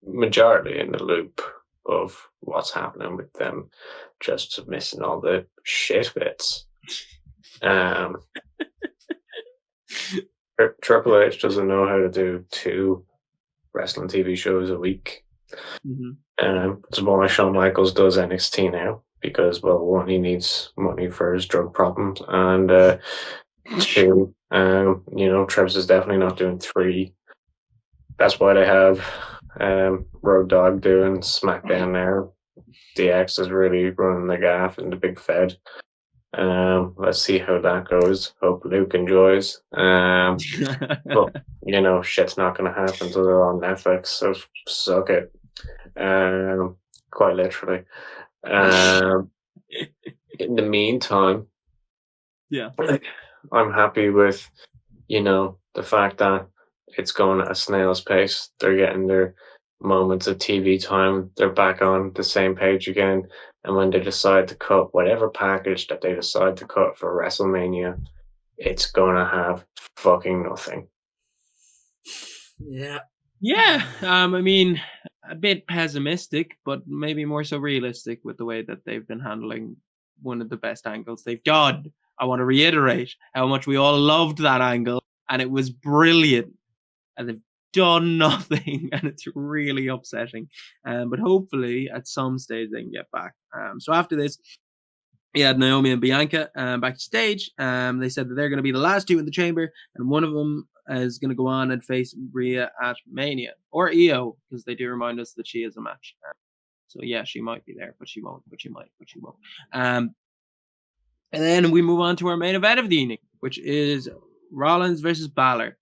[SPEAKER 3] majority in the loop of what's happening with them, just missing all the shit bits. Triple H doesn't know how to do 2 wrestling TV shows a week. It's why Shawn Michaels does NXT now, because, well, 1, he needs money for his drug problems, and 2, Trebs is definitely not doing 3. That's why they have Road Dogg doing SmackDown now. DX is really running the gaff in the big Fed. Let's see how that goes. Hope Luke enjoys. But shit's not going to happen until they're on Netflix, so suck it. Quite literally. In the meantime, I'm happy with, the fact that it's going at a snail's pace. They're getting their moments of TV time. They're back on the same page again. And when they decide to cut whatever package that they decide to cut for WrestleMania, it's going to have fucking nothing.
[SPEAKER 2] Yeah.
[SPEAKER 1] Yeah. I mean, a bit pessimistic, but maybe more so realistic with the way that they've been handling one of the best angles they've done. I want to reiterate how much we all loved that angle, and it was brilliant. And they've done nothing, and it's really upsetting. But hopefully, at some stage, they can get back. So after this, we had Naomi and Bianca backstage. They said that they're going to be the last 2 in the chamber, and one of them is going to go on and face Rhea at Mania, or Io, because they do remind us that she is a match. So yeah, she might be there, but she won't. But she might. But she won't. And then we move on to our main event of the evening, which is Rollins versus Balor.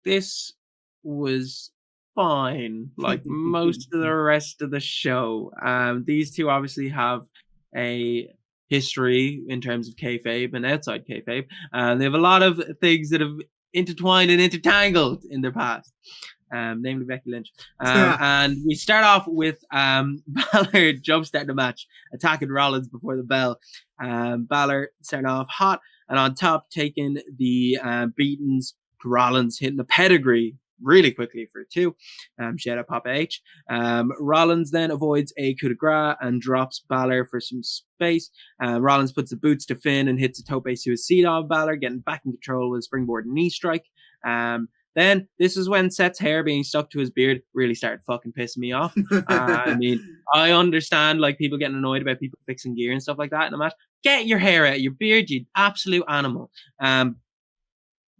[SPEAKER 1] This was fine, like most of the rest of the show. These two obviously have a history in terms of kayfabe and outside kayfabe. They have a lot of things that have intertwined and intertangled in their past, namely Becky Lynch. And we start off with Balor jump starting the match, attacking Rollins before the bell. Balor starting off hot, and on top taking the beatings. Rollins hitting the pedigree really quickly for 2. Shout out Papa H. Rollins then avoids a coup de grace and drops Balor for some space. Rollins puts the boots to Finn and hits a tope suicida on Balor, getting back in control with a springboard knee strike. Then this is when Seth's hair being stuck to his beard really started fucking pissing me off. I mean, I understand like people getting annoyed about people fixing gear and stuff like that in a match. Get your hair out of your beard, you absolute animal.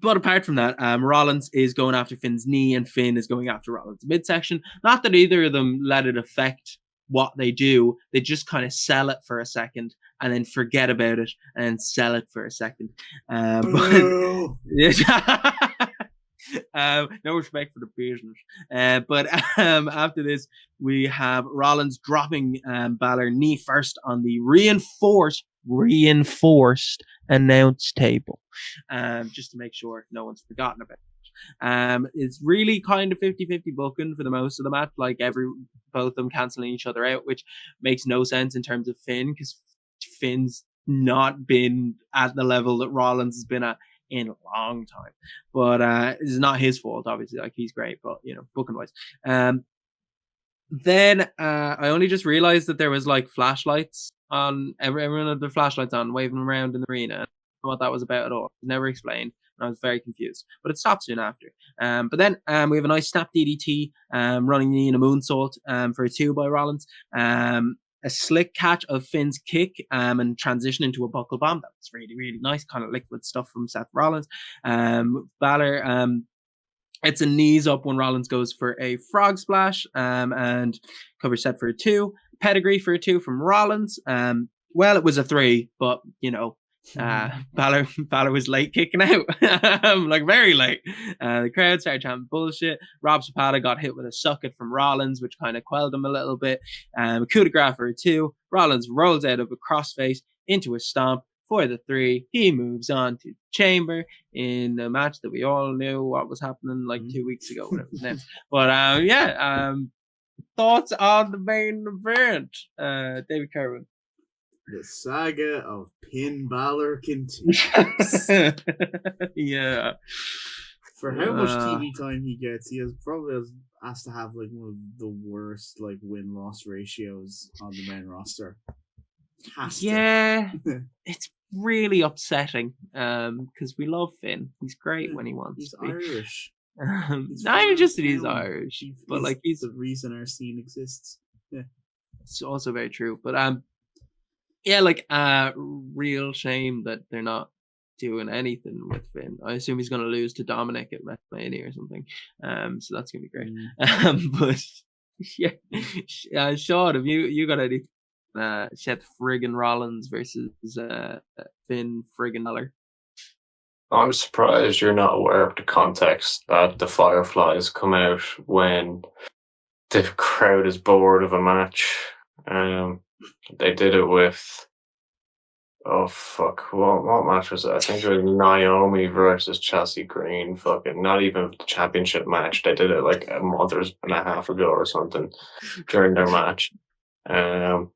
[SPEAKER 1] But apart from that, Rollins is going after Finn's knee, and Finn is going after Rollins' midsection. Not that either of them let it affect what they do. They just kind of sell it for a second and then forget about it and sell it for a second. No respect for the business. But after this, we have Rollins dropping Balor knee first on the reinforced announce table, just to make sure no one's forgotten about it. It's really kind of 50-50 booking for the most of the match, like both of them cancelling each other out, which makes no sense in terms of Finn, because Finn's not been at the level that Rollins has been at in a long time. But it's not his fault, obviously. Like, he's great, but booking wise. Then I only just realized that there was like flashlights on, everyone had their flashlights on, waving around in the arena. I don't know what that was about at all. It was never explained, and I was very confused. But it stopped soon after. But then we have a nice snap DDT, running knee and a moonsault for a 2 by Rollins. A slick catch of Finn's kick and transition into a buckle bomb. That was really, really nice, kind of liquid stuff from Seth Rollins. Balor it's a knees up when Rollins goes for a frog splash and covers Seth for a 2. Pedigree for a 2 from Rollins. Well, it was a 3, but Balor was late kicking out, like very late. The crowd started chanting bullshit. Rob Zapata got hit with a socket from Rollins, which kind of quelled him a little bit. Coup de grace for a 2. Rollins rolls out of a crossface into a stomp for the 3. He moves on to Chamber in a match that we all knew what was happening like 2 weeks ago when it was announced. But thoughts on the main event, David Kerwin?
[SPEAKER 2] The saga of Pinn Bálor continues.
[SPEAKER 1] Yeah.
[SPEAKER 2] For how much TV time he gets, he has to have like one of the worst like win-loss ratios on the main roster.
[SPEAKER 1] It's really upsetting because we love Finn. He's great when he wants
[SPEAKER 2] he's
[SPEAKER 1] to be.
[SPEAKER 2] Irish.
[SPEAKER 1] Not even just that he's Irish, but like he's
[SPEAKER 2] the reason our scene exists. Yeah,
[SPEAKER 1] it's also very true. But real shame that they're not doing anything with Finn. I assume he's going to lose to Dominic at WrestleMania or something. So that's going to be great. But yeah, Sean, have you got any Seth friggin' Rollins versus Finn friggin' Balor?
[SPEAKER 3] I'm surprised you're not aware of the context that the Fireflies come out when the crowd is bored of a match. They did it with what match was it? I think it was Naomi versus Chelsea Green. Fucking not even the championship match. They did it like a month and a half ago or something during their match. But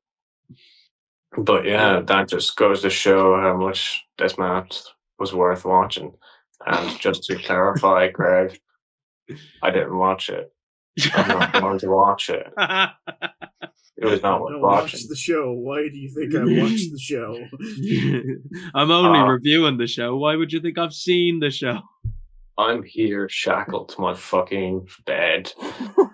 [SPEAKER 3] yeah, that just goes to show how much this match was worth watching. And just to clarify, Greg, I didn't watch it. I'm not going to watch it. It was not worth watching.
[SPEAKER 2] Watch the show. Why do you think I watched the show?
[SPEAKER 1] I'm only reviewing the show. Why would you think I've seen the show?
[SPEAKER 3] I'm here shackled to my fucking bed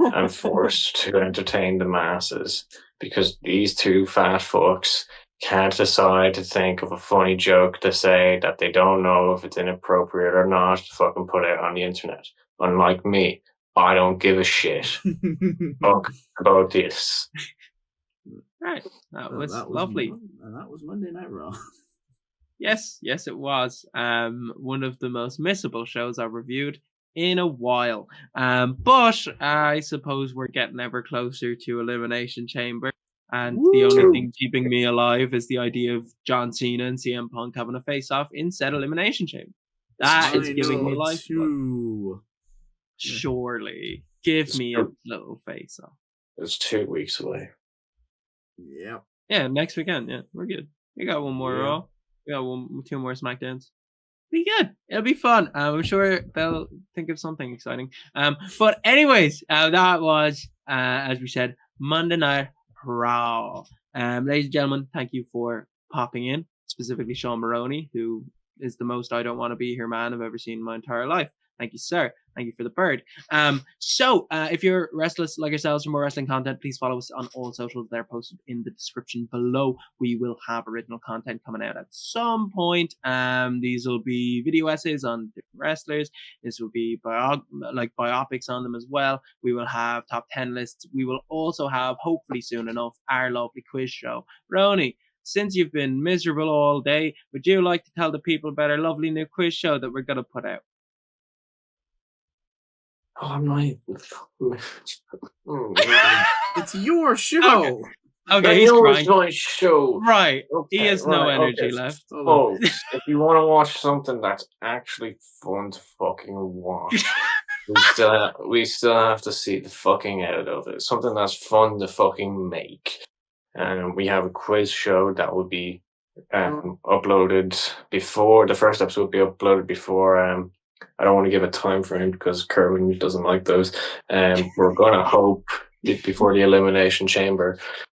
[SPEAKER 3] and forced to entertain the masses because these two fat fucks can't decide to think of a funny joke to say that they don't know if it's inappropriate or not to fucking put it on the internet. Unlike me, I don't give a shit. Fuck about this.
[SPEAKER 1] Right, that was lovely.
[SPEAKER 2] And that was Monday Night Raw.
[SPEAKER 1] Yes, it was. One of the most missable shows I've reviewed in a while. But I suppose we're getting ever closer to Elimination Chamber. And the only thing keeping me alive is the idea of John Cena and CM Punk having a face-off in said Elimination Chamber. That is giving me life. Surely. Give me a little face-off.
[SPEAKER 3] It's 2 weeks away.
[SPEAKER 2] Yep.
[SPEAKER 1] Yeah, next weekend. Yeah, we're good. We got one more Raw. We got 2 more SmackDowns. Be good. It'll be fun. I'm sure they'll think of something exciting. But anyways, that was, as we said, Monday Night Raw. Ladies and gentlemen, thank you for popping in. Specifically, Sean Maroney, who is the most I don't want to be here man I've ever seen in my entire life. Thank you, sir. Thank you for the bird. So if you're restless like yourselves for more wrestling content, please follow us on all socials. They're posted in the description below. We will have original content coming out at some point. These will be video essays on different wrestlers. This will be biopics on them as well. We will have top 10 lists. We will also have, hopefully soon enough, our lovely quiz show. Roni, since you've been miserable all day, would you like to tell the people about our lovely new quiz show that we're going to put out?
[SPEAKER 3] Oh, I'm not even.
[SPEAKER 2] It's your show.
[SPEAKER 1] Okay, he's crying.
[SPEAKER 3] It's my show.
[SPEAKER 1] Right. Okay, he has no energy left.
[SPEAKER 3] Oh, if you want to watch something that's actually fun to fucking watch, we still have to see the fucking out of it. Something that's fun to fucking make. And we have a quiz show that will be uploaded before the first episode will be uploaded before. I don't want to give a time frame because Kerwin doesn't like those. We're going to hope before the Elimination Chamber.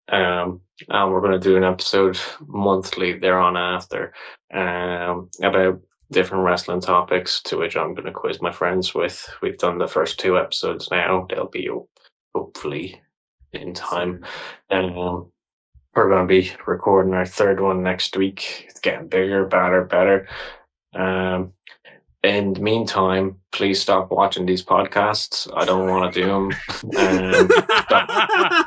[SPEAKER 3] And we're going to do an episode monthly thereon after about different wrestling topics to which I'm going to quiz my friends with. We've done the first 2 episodes now. They'll be hopefully in time. We're going to be recording our 3rd one next week. It's getting bigger, better. In the meantime, please stop watching these podcasts. I don't want to do them.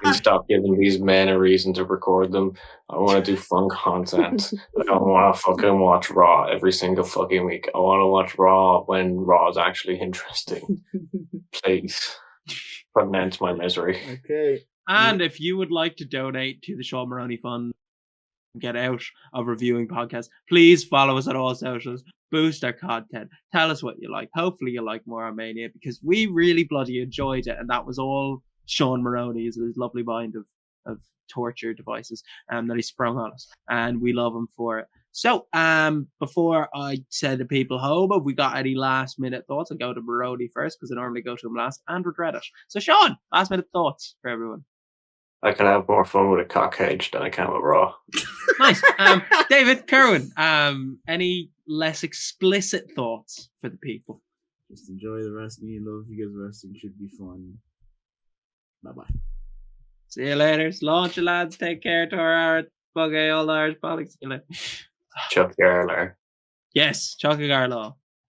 [SPEAKER 3] Please stop giving these men a reason to record them. I want to do fun content. I don't want to fucking watch Raw every single fucking week. I want to watch Raw when Raw is actually interesting. Please. Put an end to my misery.
[SPEAKER 2] Okay.
[SPEAKER 1] And if you would like to donate to the Sean Maroney Fund, get out of reviewing podcasts, please follow us on all socials. Boost our content. Tell us what you like. Hopefully you like more Armenia because we really bloody enjoyed it, and that was all Sean Maroney's his lovely mind of torture devices that he sprung on us, and we love him for it. So, before I send the people home, have we got any last minute thoughts? I'll go to Barodi first because I normally go to him last and regret it. So, Sean, last minute thoughts for everyone.
[SPEAKER 3] I can have more fun with a cock cage than I can with Raw.
[SPEAKER 1] Nice. David, Kerwin, any less explicit thoughts for the people?
[SPEAKER 2] Just enjoy the wrestling you love because wrestling should be fun. Bye-bye.
[SPEAKER 1] See you later. Launch you lads. Take care to our buggy, all Irish bollocks. See you later.
[SPEAKER 3] Chuck Garler.
[SPEAKER 1] Yes, Chuck Garlow.